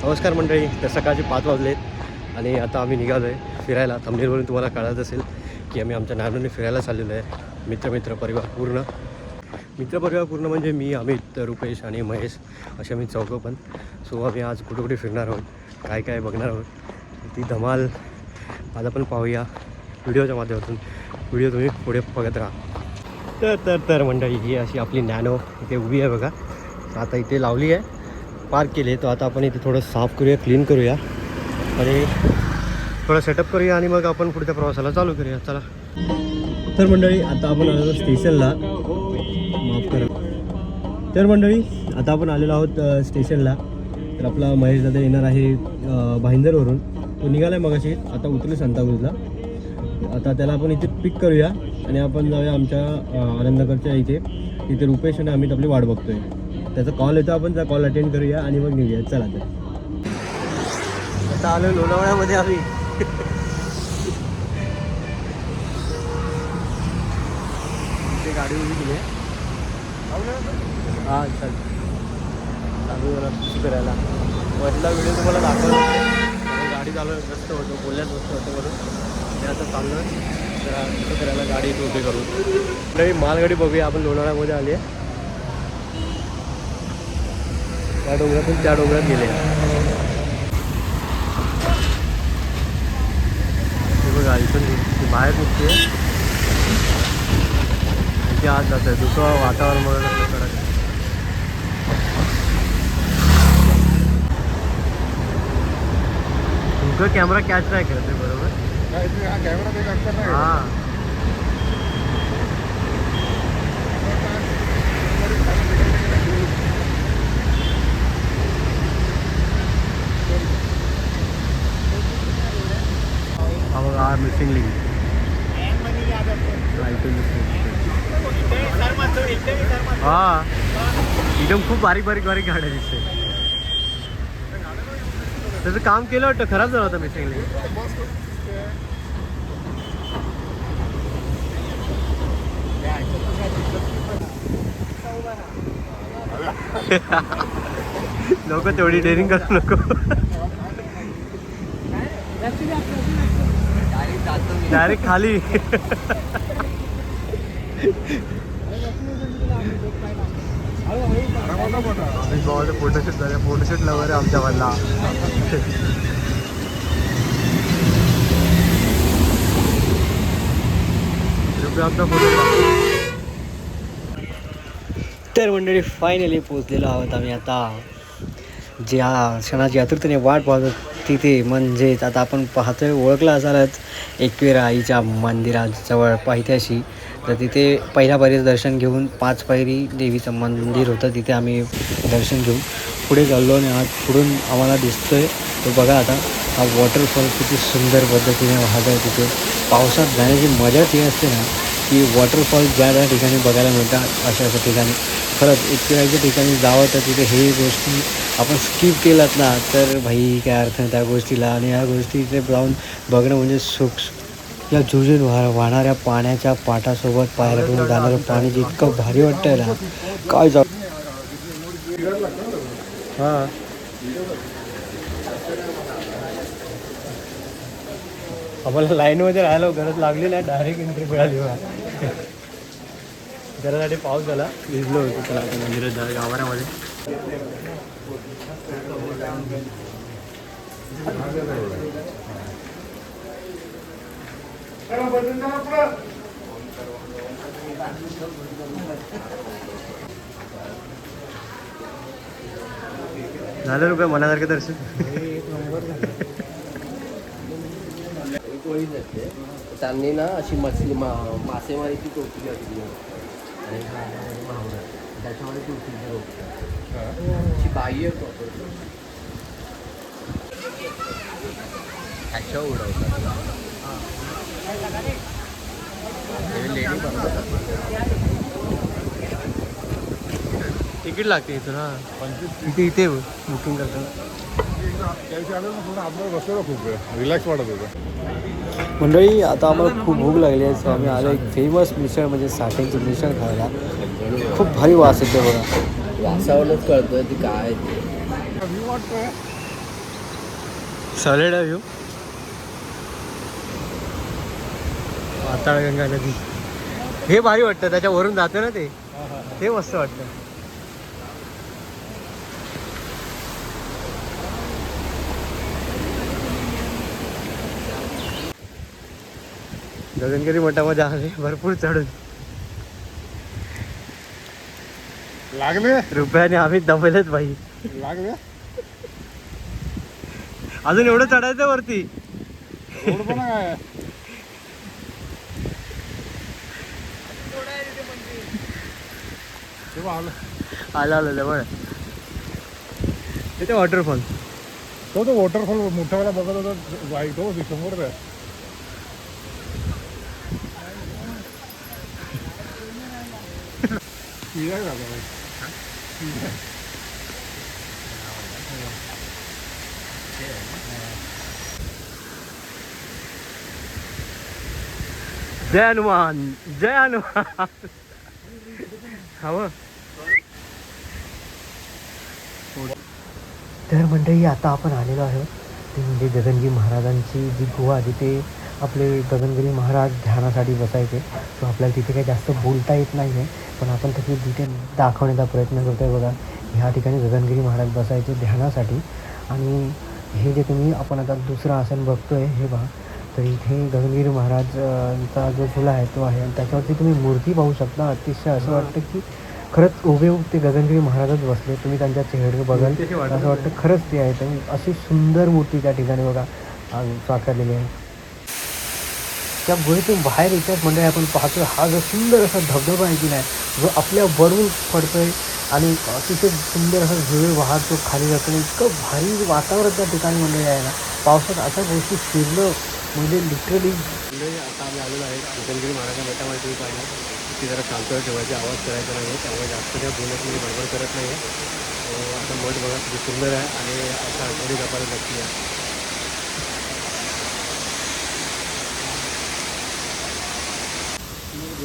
नमस्कार मंडळी. तर सकाळचे 5 वाजलेत आणि आता आम्ही निघालो आहे फिरायला. थंबनेलवरून तुम्हाला कळत असेल की आम्ही आमच्या नॅनोने फिरायला चाललेलो आहे. मित्र परिवार पूर्ण म्हणजे मी, अमित, रुपेश आणि महेश असे आम्ही चौघं पण. सो आम्ही आज कुठे फिरणार आहोत, काय बघणार आहोत, ती धमाल आज आपण पाहूया व्हिडिओच्या माध्यमातून. व्हिडिओ तुम्ही पुढे बघत राहा. तर मंडळी, ही अशी आपली नॅनो इथे उभी आहे बघा. आता इथे लावली आहे, पार्क केली. तर आता आपण इथे थोडं साफ करूया, क्लीन करूया आणि थोडं सेटअप करूया आणि मग आपण पुढच्या प्रवासाला चालू करूया. चला. तर मंडळी, आता आपण आलेलो स्टेशनला. माफ करा. तर मंडळी, आता आपण आलेलो आहोत स्टेशनला. तर आपला महेश दादा येणार आहे भाईंदरवरून. तो निघाला आहे मगाशी, आता उतरले सांताक्रूजला. आता त्याला आपण इथे पिक करूया आणि आपण जाऊया आमच्या आनंदनगरच्या इथे रुपेश आणि आम्ही आपली वाट बघतोय. त्याचा कॉल येतो, आपण त्या कॉल अटेंड करूया आणि मग निघूया. चला. तर आता आलो लोणावळ्यामध्ये आम्ही. इथे गाडी उभी केली आहे. हां, चल चालू झाला करायला. वरला व्हिडिओ तुम्हाला दाखवला. गाडी चालू मस्त होतो, बोलण्यात मस्त होतं म्हणून ते आता चाललो आहे. जरा कसं करायला गाडी इथे उभी करून. नवी मालगाडी बघूया आपण. लोणावळ्यामध्ये आली आहे. त्या डोंगरातून त्या डोंगरात गेले. बघा, इथून बाहेर निघते इथे आज जात आहे. दुसरं वातावरण बघा कसं कडक. तुमचा कॅमेरा कॅच नाही करत आहे बरोबर. हां, our missing link. हां, एकदम खूप बारीक गाड्या दिसते. त्याचं काम केलं वाटतं, खराब झालं होतं मिसिंग लिंक. लोक तेवढी डेअरिंग करू नको. डायरेक्ट खाली. फोटोशूट झाले. फोटोशूट लवर आहे आमच्या मधला. आमचा फोटो. तर मंडळी, फायनली पोचलेलो आहोत आम्ही आता. ज्या क्षणाची आतुरतेने वाट पाहतो तिथे, म्हणजेच आता आपण पाहतोय, ओळखला असालच, एकविरा आईच्या मंदिराजवळ पायथ्याशी. तर तिथे पहिल्या पायरीचं दर्शन घेऊन 5 पायरी देवीचं मंदिर होतं, तिथे आम्ही दर्शन घेऊन पुढे चाललो. आणि आज पुढून आम्हाला दिसतोय तो बघा आता हा वॉटरफॉल किती सुंदर पद्धतीने वाहत आहे. तिथे पावसात जाण्याची मजाच ही असते ना, की वॉटरफॉल ज्या ठिकाणी बघायला मिळतात अशा ठिकाणी. खरंच एकविराच्या ठिकाणी जावं तर तिथे हे गोष्टी आपण स्किप केलात ना तर भाई काय अर्थ नाही त्या गोष्टीला. आणि या गोष्टी इथे जाऊन बघणं म्हणजे सुख. या झुजून वाहणाऱ्या पाण्याच्या पाटासोबत पायऱ्यातून जाणारं पाणी जे इतकं भारी वाटतंय ना, काय जाऊ. हां, आम्हाला लाईनमध्ये राहायला गरज लागली नाही, डायरेक्ट एंट्री मिळाली बघा. घरासाठी पाऊस झाला, भिजलो होतो. त्याला मंदिरात जा गावामध्ये. झालं रुपये मनासारखं दर्शन. त्यांनी ना अशी मछली मासेमारीची टोपली असली आणि त्याच्यामध्ये टोपली अशी बाह्य ह्याच्या उडवतात. तिकीट लागते इथं ना. इथे बुकिंग करतात. खूप रिलॅक्स वाटत होतं. मंडळी, आता आम्हाला खूप भूक लागली आहे. सो आम्ही आलो एक फेमस मिसळ म्हणजे साठ्यांची मिसळ खायला. खूप भारी वास येते बघा. वासावरच कळतं ती काय. Solid view. पाताळगंगा नदी हे भारी वाटतं, त्याच्यावरून जातं ना ते मस्त वाटतं. गगनगिरी मठामध्ये आले भरपूर चढून. लागले रुपयाने आम्ही दबलेच बाई. लागले अजून एवढं चढायचं वरती. रोड पण आहे. ते बघ आलं. आलं बघ तिथे वॉटरफॉल. तो वॉटरफॉल मोठ्या वेळा बघत होता वाईट हो समोर आहे. जय हनुमान जय हनुमान. हवं तर मंडळी आता आपण आलेलो आहोत ते म्हणजे गगनगिरी महाराजांची जी गुहा जिथे आपले गगनगिरी महाराज ध्यानासाठी बसायचे. सो आपल्याला तिथे काही जास्त बोलता येत नाही आहे, पण आपण तिथे तिथे दाखवण्याचा प्रयत्न करतो आहे. बघा ह्या ठिकाणी गगनगिरी महाराज बसायचे ध्यानासाठी. आणि हे जे तुम्ही आपण आता दुसरं आसन बघतो आहे हे पहा, तर इथे गगनगिरी महाराजचा जो फुला आहे तो आहे आणि त्याच्यावरती तुम्ही मूर्ती पाहू शकता. अतिशय असं वाटतं की खरंच हुबेहूब ते गगनगिरी महाराजच बसले. तुम्ही त्यांच्या चेहरे बघाल असं वाटतं खरंच ते आहे. तर अशी सुंदर मूर्ती त्या ठिकाणी बघा साकारलेली आहे. त्या गुहेतून बाहेर येतात म्हणजे आपण पाहतो हा जो सुंदर असा धबधबा आहे की नाही, जो आपल्या वरून पडतोय आणि अतिशय सुंदर असा झुळे वाहत तो खाली जातो. इतकं भारी वातावरण त्या ठिकाणी म्हणजे आहे ना. पावसात अशा गोष्टी फिरणं म्हणजे लिटरली. आता आम्ही आलेलो आहे गगनगिरी महाराजांच्या मठामध्ये. तुम्ही पाहिलं की जरा शांतता ठेवायची, आवाज करायचा नाही आहे, त्यामुळे जास्त काही बोलत मी बडबड करत नाही आहे. आता मठ बघा किती सुंदर आहे आणि अशा आठवणी जपायला नक्की आहे.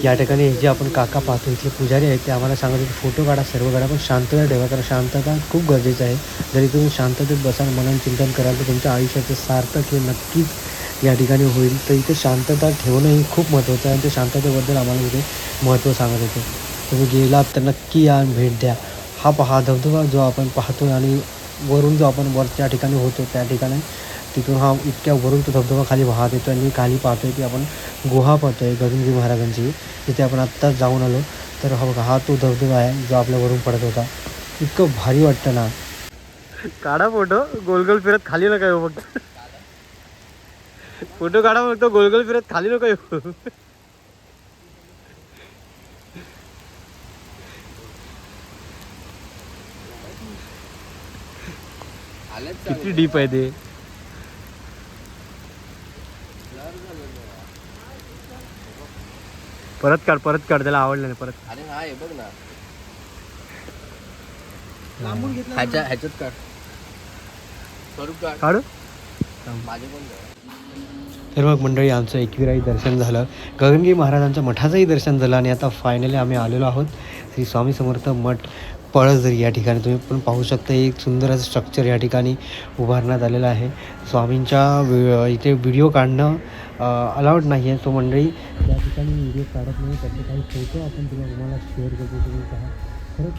या ठिकाणी जे आपण काका पाहतो इथले पुजारी आहेत ते आम्हाला सांगत की फोटो काढा, सर्व काढा, पण शांतता ठेवा, कारण शांतता खूप गरजेचं आहे. जरी तुम्ही शांततेत बसाल, मनात चिंतन कराल तर तुमच्या आयुष्याचं सार्थक हे नक्कीच या ठिकाणी होईल. तर इथे शांतता ठेवणं ही खूप महत्त्वाचं आहे आणि ते शांततेबद्दल आम्हाला इथे महत्त्व सांगत होते. तुम्ही गेलात तर नक्की या भेट द्या. हा पहा धबधबा जो आपण पाहतो आणि वरून जो आपण वरच्या ठिकाणी होतो त्या ठिकाणी तिथून हा इतक्या वरून तो धबधबा खाली वाहत येतो आणि खाली पाहतोय की आपण गुहा पाहतोय गगनगिरी महाराजांची, तिथे आपण आत्ताच जाऊन आलो. तर हा बघा हा तो धबधबा आहे जो आपल्या वरून पडत होता. इतकं भारी वाटतं ना. काढा फोटो, गोलगोल फिरत खाली नका येऊ. फक्त फोटो काढा, फक्त गोलगोल फिरत खाली नका येऊ. किती डीप आहे ते. परत काढ त्याला आवडलं नाही परत. अरे हा हे बघ ना, ह्याच्यात काढ, स्वरूप काढू. माझे पण. तर मग मंडळी आमचं एकविराई दर्शन झालं, गगनगिरी महाराजांच्या मठाचंही दर्शन झालं आणि आता फायनली आम्ही आलेलो आहोत श्री स्वामी समर्थ मठ पळसदरी. या ठिकाणी तुम्ही पण पाहू शकता एक सुंदर असं स्ट्रक्चर या ठिकाणी उभारण्यात आलेलं आहे. स्वामींच्या इथे व्हिडिओ काढणं अलाउड नाही आहे. सो मंडळी त्या ठिकाणी व्हिडिओ काढत नाही, त्याचे काही फोटो आपण तुम्हाला शेअर करतो. तुम्ही पहा खरंच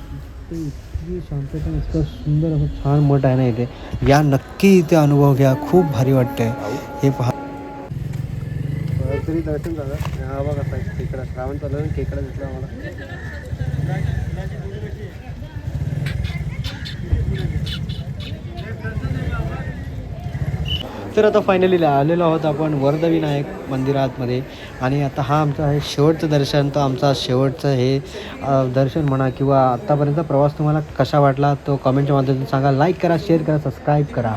ते इतकी शांतता, इतकं सुंदर असं छान मठ आहे ना इथे. या नक्की इथे अनुभव घ्या, खूप भारी वाटतंय. हे पहा तरी दर्शन झालं. हा बघा खेकडा श्रावण चालू आहे, खेकडा दिसला आम्हाला. तर आता फायनली आलेलो आहोत आपण वरदविनायक मंदिरातमध्ये आणि आता हा आमचा आहे शेवटचं दर्शन. तर आमचा शेवटचं हे दर्शन म्हणा किंवा आत्तापर्यंतचा प्रवास तुम्हाला कसा वाटला तो कमेंटच्या माध्यमातून सांगा. लाईक करा, शेअर करा, सबस्क्राईब करा.